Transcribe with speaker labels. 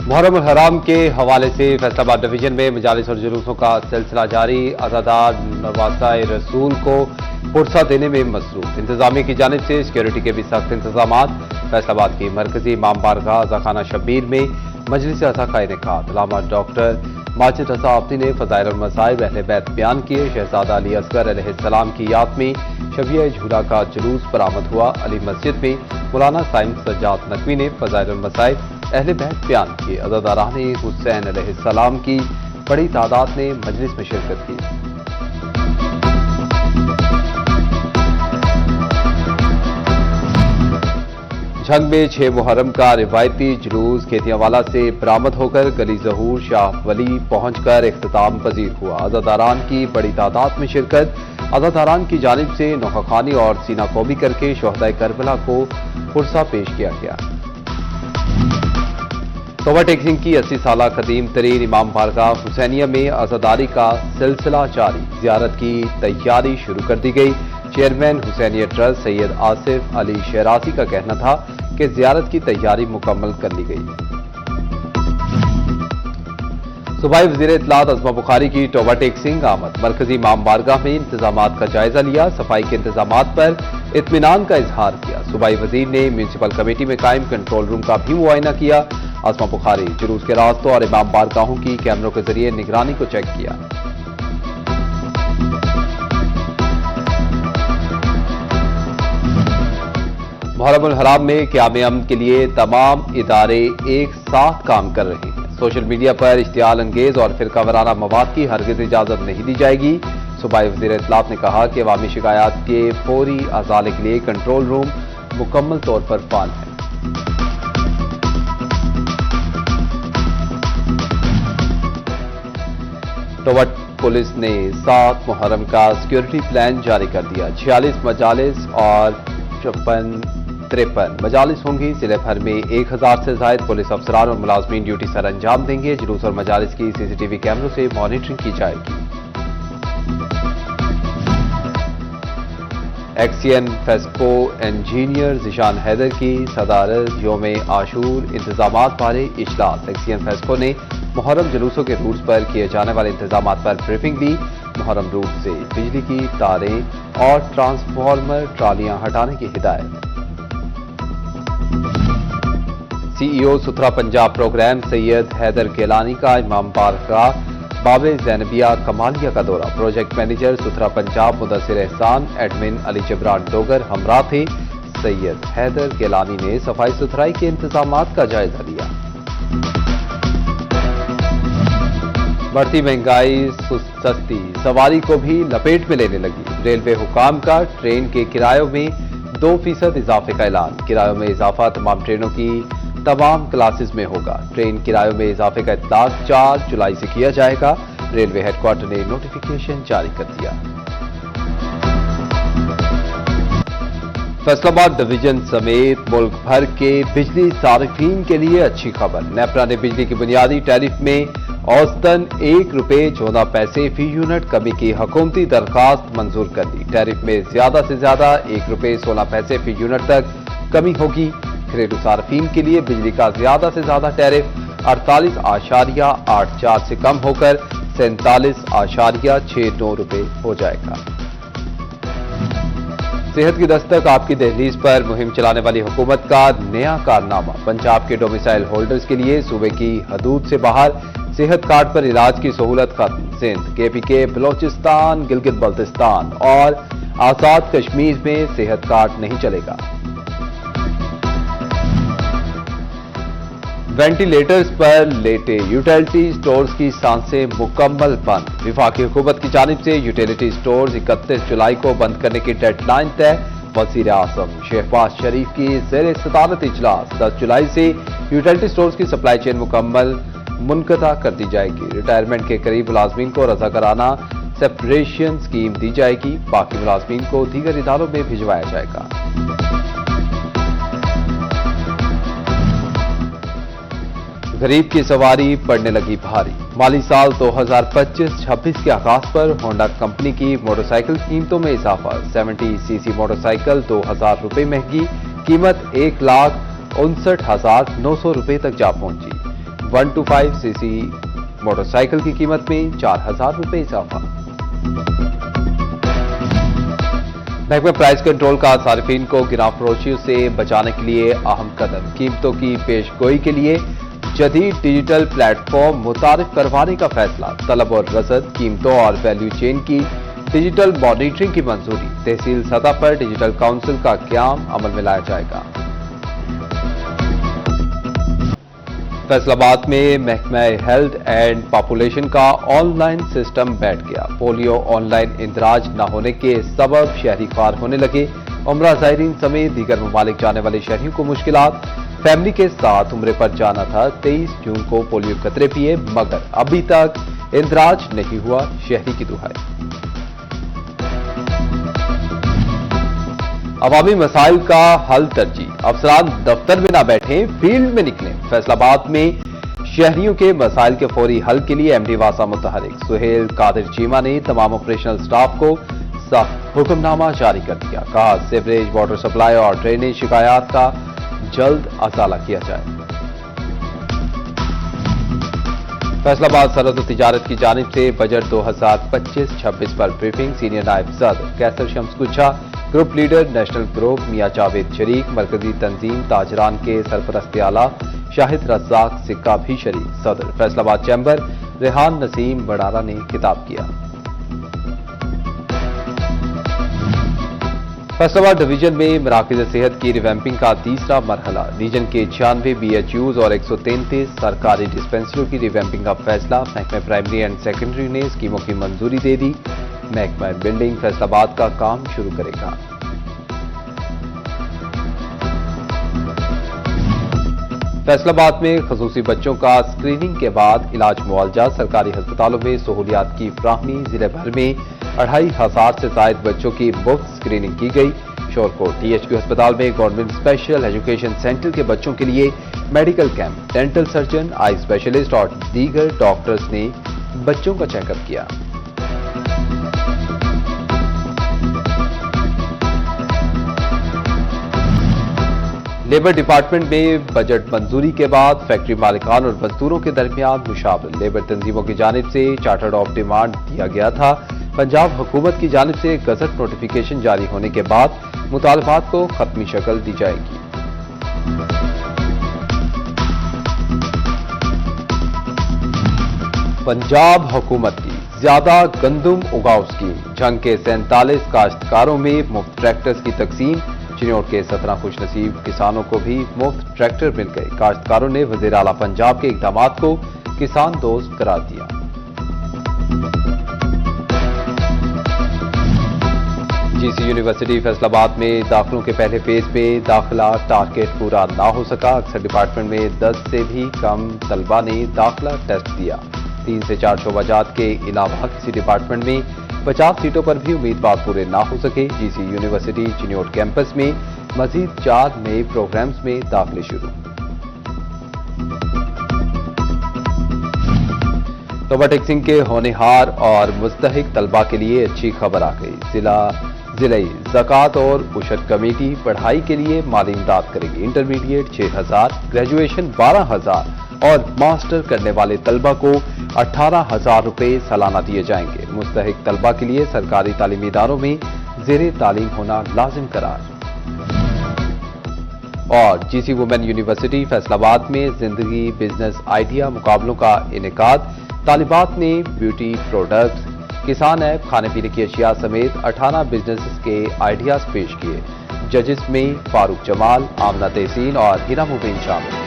Speaker 1: मुहर्रम उल हराम के हवाले से फैसलाबाद डिवीजन में मजालिस और जुलूसों का सिलसिला जारी। अज़ादार नवासाए रसूल को पुरसा देने में मसरूफ। इंतजामिया की जानिब से सिक्योरिटी के भी सख्त इंतजामात। फैसलाबाद की मरकजी इमाम बारगाह अज़ाखाना शब्बीर में मजलिस अज़ा का इनेकाद। अल्लामा डॉक्टर माजिद रज़ा आफ़ती ने फ़ज़ाइल और मसाइब अहले बैत बयान किए। शहज़ादा अली असगर अलैहिस्सलाम की याद में शबिया झूला का जुलूस बरामद हुआ। अली मस्जिद में मौलाना साइम सज्जाद नकवी ने फ़ज़ाइल और मसाइब अहले बैत बयान किए। अज़ादारान हुसैन अलैहिस्सलाम की बड़ी तादाद ने मजलिस में शिरकत की। झंग में 6 मुहर्रम का रिवायती जुलूस खेतियावाला से बरामद होकर गली ज़हूर शाह वली पहुंचकर इख्तिताम पजीर हुआ। अज़ादारान की बड़ी तादाद में शिरकत। अज़ादारान की जानिब से नौखाखानी और सीना कोबी करके शोहदाए करबला को पुरसा पेश किया गया। ओवरटेकिंग की 80 साला कदीम तरीन इमाम बारगाह हुसैनिया में अज़ादारी का सिलसिला जारी। ज़ियारत की तैयारी शुरू कर दी गई। चेयरमैन हुसैनिया ट्रस्ट सैयद आसिफ अली शराजी का कहना था कि ज़ियारत की तैयारी मुकम्मल कर ली गई। सूबाई वज़ीर इत्तलात अज़मा बुखारी की ओवरटेकिंग आमद। मरकजी इमाम बारगाह में इंतजामात का जायजा लिया। सफाई के इंतजामात पर इत्मीनान का इजहार किया। सूबाई वज़ीर ने म्यूनसिपल कमेटी में कायम कंट्रोल रूम का भी मुआयना किया। अज़मा बुखारी जुलूस के रास्तों और इमाम बारगाहों की कैमरों के जरिए निगरानी को चेक किया। मुहर्रम उल हराम में क़याम अमन के लिए तमाम इदारे एक साथ काम कर रहे हैं। सोशल मीडिया पर इश्तियाल अंगेज और फिरका वाराना मवाद की हरगिज़ इजाज़त नहीं दी जाएगी। सूबाई वज़ीर इत्तलात ने कहा कि अवामी शिकायत के फौरी अज़ाले के लिए कंट्रोल रूम मुकम्मल तौर पर फाल है। टोवट पुलिस ने 7 मुहर्रम का सिक्योरिटी प्लान जारी कर दिया। 46 मजालिस और 53 मजालिस होंगी। जिले भर में 1000 से ज़ायद पुलिस अफसरान और मुलाजमीन ड्यूटी सर अंजाम देंगे। जुलूस और मजालिस की सीसीटीवी कैमरों से मॉनिटरिंग की जाएगी। एक्सियन फेस्को इंजीनियर ज़िशान हैदर की सदारत यौम आशूर इंतजामात बारे इजलास। एक्सियन फेस्को ने मुहर्रम जुलूसों के रूट्स पर किए जाने वाले इंतजामात पर ब्रीफिंग दी। मुहर्रम रूट से बिजली की तारें और ट्रांसफार्मर ट्रालियां हटाने की हिदायत। सीईओ सुथरा पंजाब प्रोग्राम सैयद हैदर गिलानी का इमाम बारगाह बाबे ज़ैनबिया कमालिया का दौरा। प्रोजेक्ट मैनेजर सुथरा पंजाब मुदस्सिर एहसान, एडमिन अली जबरान डोगर हमरा थे। सैयद हैदर गिलानी ने सफाई सुथराई के इंतजामात का जायजा लिया। बढ़ती महंगाई सस्ती सवारी को भी लपेट में लेने लगी। रेलवे हुकाम का ट्रेन के किरायों में 2% इजाफे का ऐलान। किरायों में इजाफा तमाम ट्रेनों की तमाम क्लासेस में होगा। ट्रेन किरायों में इजाफे का इत्तलाक 4 जुलाई से किया जाएगा। रेलवे हेडक्वार्टर ने नोटिफिकेशन जारी कर दिया। फैसलाबाद डिवीजन समेत मुल्क भर के बिजली सार्फिन के लिए अच्छी खबर। नेपरा ने बिजली की बुनियादी टैरिफ में औसतन ₹1.14 फी यूनिट कमी की हुकूमती दरखास्त मंजूर कर दी। टैरिफ में ज्यादा से ज्यादा ₹1.16 फी यूनिट तक कमी होगी। घरेलू सार्फिन के लिए बिजली का ज्यादा से ज्यादा टैरिफ 48.84 से कम होकर 47.69 रुपए हो जाएगा। सेहत की दस्तक आपकी दहलीज पर मुहिम चलाने वाली हुकूमत का नया कारनामा। पंजाब के डोमिसाइल होल्डर्स के लिए सूबे की हदूद से बाहर सेहत कार्ड पर इलाज की सहूलत खत्म। सिंध, केपीके, बलोचिस्तान, गिलगित बल्तिस्तान और आजाद कश्मीर में सेहत कार्ड नहीं चलेगा। वेंटिलेटर्स पर लेटे यूटिलिटी स्टोर्स की सांसें मुकम्मल बंद। वफाकी हुकूमत की जानिब से यूटिलिटी स्टोर्स 31 जुलाई को बंद करने की डेडलाइन तय। वज़ीर आज़म शहबाज शरीफ की ज़ेर सदारत इजलास। 10 जुलाई से यूटिलिटी स्टोर्स की सप्लाई चेन मुकम्मल मुनक़ता कर दी जाएगी। रिटायरमेंट के करीब मुलाजमीन को रज़ाकाराना सेपरेशन स्कीम दी जाएगी। बाकी मुलाजमीन को दीगर इदारों में भिजवाया जाएगा। गरीब की सवारी पड़ने लगी भारी। माली साल 2025-26 के आगाज पर होंडा कंपनी की मोटरसाइकिल कीमतों में इजाफा। 70 सीसी मोटरसाइकिल 2000 रुपए महंगी, कीमत 1,59,900 रुपए तक जा पहुंची। 125 सीसी मोटरसाइकिल की कीमत में 4,000 रुपए इजाफा। महकमा प्राइस कंट्रोल का सार्फिन को गिराव फरोशियों से बचाने के लिए अहम कदम। कीमतों की पेशगोई के लिए जदीद डिजिटल प्लेटफॉर्म मुतारिफ करवाने का फैसला। तलब और रसद, कीमतों और वैल्यू चेन की डिजिटल मॉनिटरिंग की मंजूरी। तहसील सतह पर डिजिटल काउंसिल का क़याम अमल में लाया जाएगा। फैसलाबाद में महकमा हेल्थ एंड पॉपुलेशन का ऑनलाइन सिस्टम बैठ गया। पोलियो ऑनलाइन इंदराज न होने के सबब शहरी ख्वार होने लगे। उम्रा ज़ायरीन समेत दीगर ममालिक जाने वाले शहरियों को मुश्किलात। फैमिली के साथ उम्रे पर जाना था। 23 जून को पोलियो कतरे पिए मगर अभी तक इंदराज नहीं हुआ, शहरी की दुहाई। अवामी मसाइल का हल तरजीह। अफसरान दफ्तर में न बैठे, फील्ड में निकलें। फैसलाबाद में शहरियों के मसाइल के फौरी हल के लिए एमडी वासा मुतहरिक। सुहेल कादिर चीमा ने तमाम ऑपरेशनल स्टाफ को सख्त हुक्मनामा जारी कर दिया। कहा, सीवरेज, वाटर सप्लाई और ड्रेनेज शिकायत का जल्द असाला किया जाए। फैसलाबाद सरहद और तिजारत की जानिब से बजट 2025-26 पर ब्रीफिंग। सीनियर नायब सदर कैसर शम्स गुच्छा, ग्रुप लीडर नेशनल ग्रुप मियां जावेद शरीक, मरकजी तंजीम ताजरान के सरपरस्त आला शाहिद रज़ाक सिक्का भी शरीक। सदर फैसलाबाद चैम्बर रेहान नसीम बड़ारा ने खिताब किया। फैसलाबाद डिवीजन में मराकज़ सेहत की रिवैम्पिंग का तीसरा मरहला। रीजन के 96 BHUs और 133 सरकारी डिस्पेंसरियों की रिवैम्पिंग का फैसला। महकमा प्राइमरी एंड सेकेंडरी ने स्कीमों की मंजूरी दे दी। महकमा बिल्डिंग फैसलाबाद का काम शुरू करेगा। फैसलाबाद में खसूसी बच्चों का स्क्रीनिंग के बाद इलाज मुआवजा। सरकारी अस्पतालों में सहूलियात की फ्राहमी। जिले भर में 2,500 से जायद बच्चों की मुफ्त स्क्रीनिंग की गई। शोरकोट THQ अस्पताल में गवर्नमेंट स्पेशल एजुकेशन सेंटर के बच्चों के लिए medical camp. Dental surgeon, eye specialist और दीगर डॉक्टर्स ने बच्चों का चेकअप किया। लेबर डिपार्टमेंट में बजट मंजूरी के बाद फैक्ट्री मालिकान और मजदूरों के दरमियान मुशावरत। लेबर तंजीमों की जानिब से चार्टर्ड ऑफ डिमांड दिया गया था। पंजाब हुकूमत की जानिब से गजट नोटिफिकेशन जारी होने के बाद मुतालबात को खत्मी शक्ल दी जाएगी। पंजाब हुकूमत की ज्यादा गंदुम उगाओ स्कीम। जंग के 47 काश्तकारों में मुफ्त ट्रैक्टर्स की तकसीम। चिन्योट के 17 खुशनसीब किसानों को भी मुफ्त ट्रैक्टर मिल गए। काश्तकारों ने वज़ीर आला पंजाब के इक़दामात को किसान दोस्त करार दिया। GC यूनिवर्सिटी फैसलाबाद में दाखिलों के पहले फेज में दाखिला टारगेट पूरा ना हो सका। अक्सर डिपार्टमेंट में 10 से भी कम तलबा ने दाखिला टेस्ट दिया। 3 से 4 शोबाजात के अलावा किसी डिपार्टमेंट में 50 सीटों पर भी उम्मीदवार पूरे ना हो सके। GC यूनिवर्सिटी चिन्योट कैंपस में मजीद 4 नए प्रोग्राम्स में दाखिले शुरू। तोबा टेक्सिंग के होनहार और मुस्तहिक तलबा के लिए अच्छी खबर आ गई। जिले ज़कात और उशर कमेटी पढ़ाई के लिए माली इमदाद करेगी। इंटरमीडिएट 6,000, ग्रेजुएशन 12,000 और मास्टर करने वाले तलबा को 18,000 रुपए सालाना दिए जाएंगे। मुस्तहिक तलबा के लिए सरकारी तालीमी इदारों में ज़ेरे तालीम होना लाजिम करार। और GC वुमेन यूनिवर्सिटी फैसलाबाद में जिंदगी बिजनेस आइडिया मुकाबलों का इनेकाद। तालिबात ने ब्यूटी प्रोडक्ट्स, किसान ऐप, खाने पीने की अशिया समेत 18 बिजनेस के आइडियाज पेश किए। जजेस में फारूक जमाल, आमना तहसीन और हिना मुबीन शामिल।